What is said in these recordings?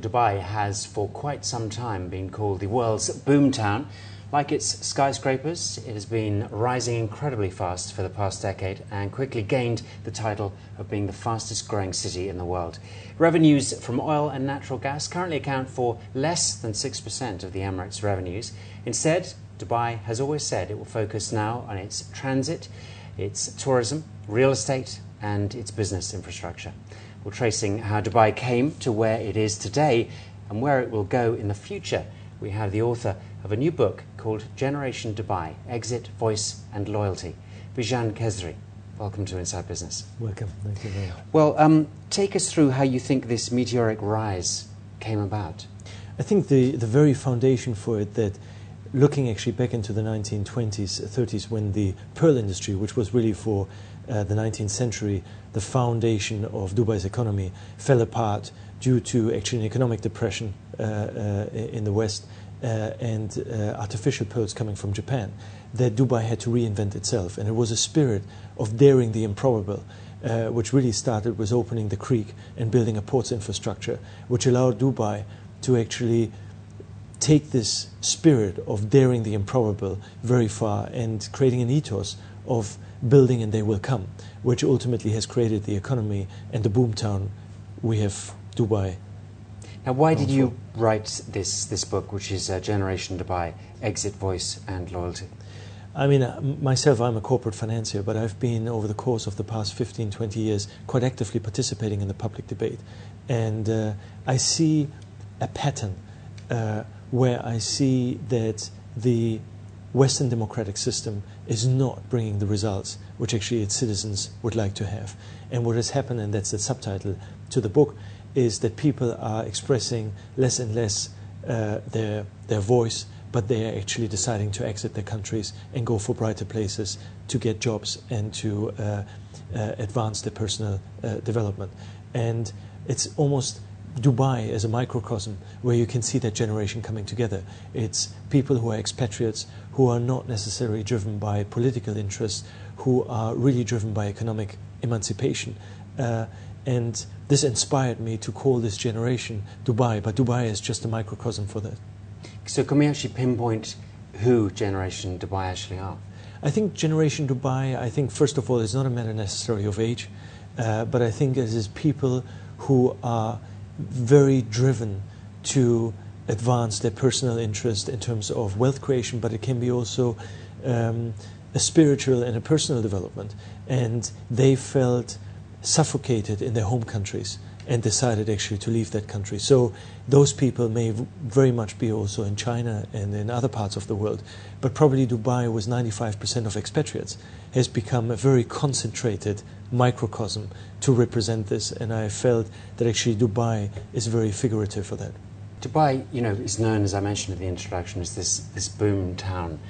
Well, Dubai has for quite some time been called the world's boomtown. Like its skyscrapers, it has been rising incredibly fast for the past decade and quickly gained the title of being the fastest growing city in the world. Revenues from oil and natural gas currently account for less than 6% of the Emirates' revenues. Instead, Dubai has always said it will focus now on its transit, its tourism, real estate and its business infrastructure. We're tracing how Dubai came to where it is today and where it will go in the future. We have the author of a new book called Generation Dubai, Exit, Voice and Loyalty, Bijan Khezri. Welcome to Inside Business. Welcome. Thank you very much. Well, take us through how you think this meteoric rise came about. I think the very foundation for it, that looking actually back into the 1920s, 30s, when the pearl industry, which was really for the 19th century, the foundation of Dubai's economy, fell apart due to actually an economic depression in the West and artificial pearls coming from Japan, that Dubai had to reinvent itself. And it was a spirit of daring the improbable, which really started with opening the creek and building a ports infrastructure, which allowed Dubai to actually take this spirit of daring the improbable very far and creating an ethos of building and they will come, which ultimately has created the economy and the boomtown we have Dubai. Now, why did you write this book, which is Generation Dubai, Exit, Voice and Loyalty? I mean, myself, I'm a corporate financier, but I've been, over the course of the past 15, 20 years, quite actively participating in the public debate. And I see a pattern where I see that the Western democratic system is not bringing the results which actually its citizens would like to have. And what has happened, and that's the subtitle to the book, is that people are expressing less and less their voice, but they are actually deciding to exit their countries and go for brighter places to get jobs and to advance their personal development. And it's almost Dubai as a microcosm where you can see that generation coming together. It's people who are expatriates, who are not necessarily driven by political interests, who are really driven by economic emancipation. And this inspired me to call this generation Dubai, but Dubai is just a microcosm for that. So can we actually pinpoint who Generation Dubai actually are? I think Generation Dubai, I think first of all, it's not a matter necessarily of age, but I think it is people who are very driven to advance their personal interest in terms of wealth creation, but it can be also a spiritual and a personal development. And they felt suffocated in their home countries and decided actually to leave that country. So those people may very much be also in China and in other parts of the world, but probably Dubai, with 95% of expatriates, has become a very concentrated microcosm to represent this, and I felt that actually Dubai is very figurative for that. Dubai, you know, is known, as I mentioned in the introduction, as this boom town.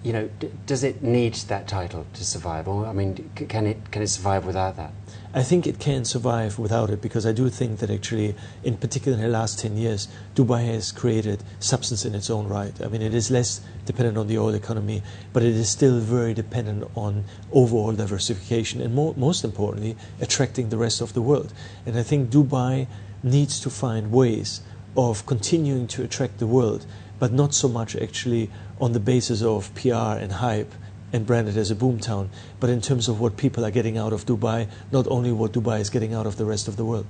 You know, does it need that title to survive? Or, I mean, can it survive without that? I think it can survive without it, because I do think that actually, in particular in the last 10 years, Dubai has created substance in its own right. I mean, it is less dependent on the oil economy, but it is still very dependent on overall diversification and most importantly, attracting the rest of the world. And I think Dubai needs to find ways of continuing to attract the world, but not so much actually on the basis of PR and hype and branded as a boomtown, but in terms of what people are getting out of Dubai, not only what Dubai is getting out of the rest of the world.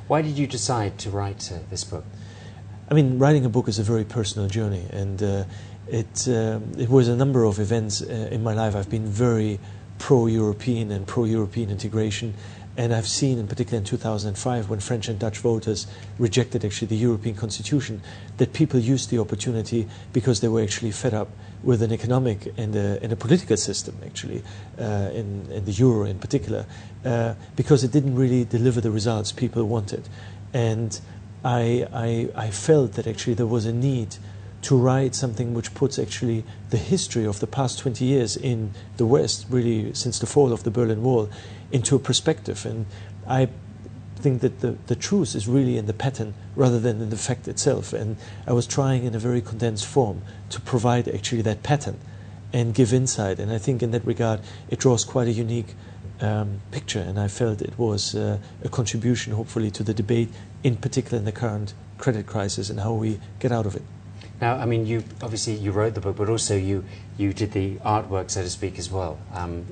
Why did you decide to write this book? I mean, writing a book is a very personal journey, and it was a number of events in my life. I've been very pro-European and pro-European integration, and I've seen, in particular in 2005, when French and Dutch voters rejected actually the European Constitution, that people used the opportunity because they were actually fed up with an economic and a political system, actually, in the euro in particular, because it didn't really deliver the results people wanted. And I felt that actually there was a need to write something which puts actually the history of the past 20 years in the West, really since the fall of the Berlin Wall, into a perspective. And I think that the truth is really in the pattern rather than in the fact itself. And I was trying in a very condensed form to provide actually that pattern and give insight. And I think in that regard, it draws quite a unique picture. And I felt it was a contribution, hopefully, to the debate, in particular in the current credit crisis and how we get out of it. Now, I mean, you wrote the book, but also you did the artwork, so to speak, as well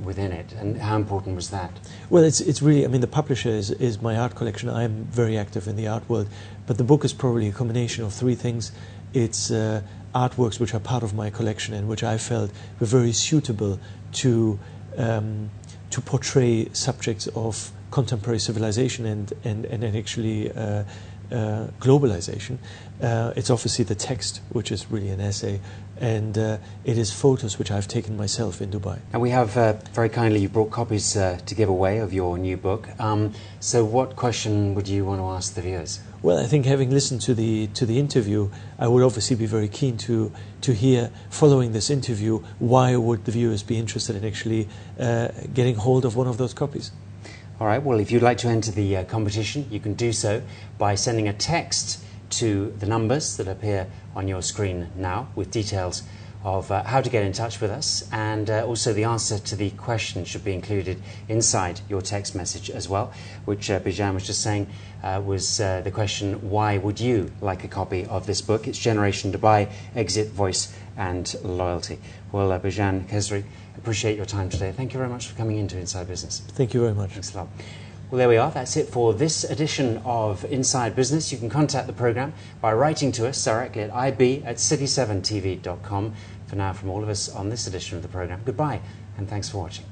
within it. And how important was that? Well, it's really, I mean, the publisher is my art collection. I'm very active in the art world, but the book is probably a combination of three things. It's artworks which are part of my collection and which I felt were very suitable to portray subjects of contemporary civilization and actually globalization. It's obviously the text, which is really an essay, and it is photos which I've taken myself in Dubai. And we have, very kindly, you brought copies to give away of your new book. So what question would you want to ask the viewers? Well, I think having listened to the interview, I would obviously be very keen to hear, following this interview, why would the viewers be interested in actually getting hold of one of those copies? All right, well, if you'd like to enter the competition, you can do so by sending a text to the numbers that appear on your screen now with details of how to get in touch with us, and also the answer to the question should be included inside your text message as well, which Bijan was just saying was the question, why would you like a copy of this book? It's Generation Dubai, Exit, Voice and Loyalty. Well, Bijan Khesri, appreciate your time today. Thank you very much for coming into Inside Business. Thank you very much. Thanks a lot. Well, there we are. That's it for this edition of Inside Business. You can contact the programme by writing to us directly at ib@city7tv.com. For now, from all of us on this edition of the programme, goodbye and thanks for watching.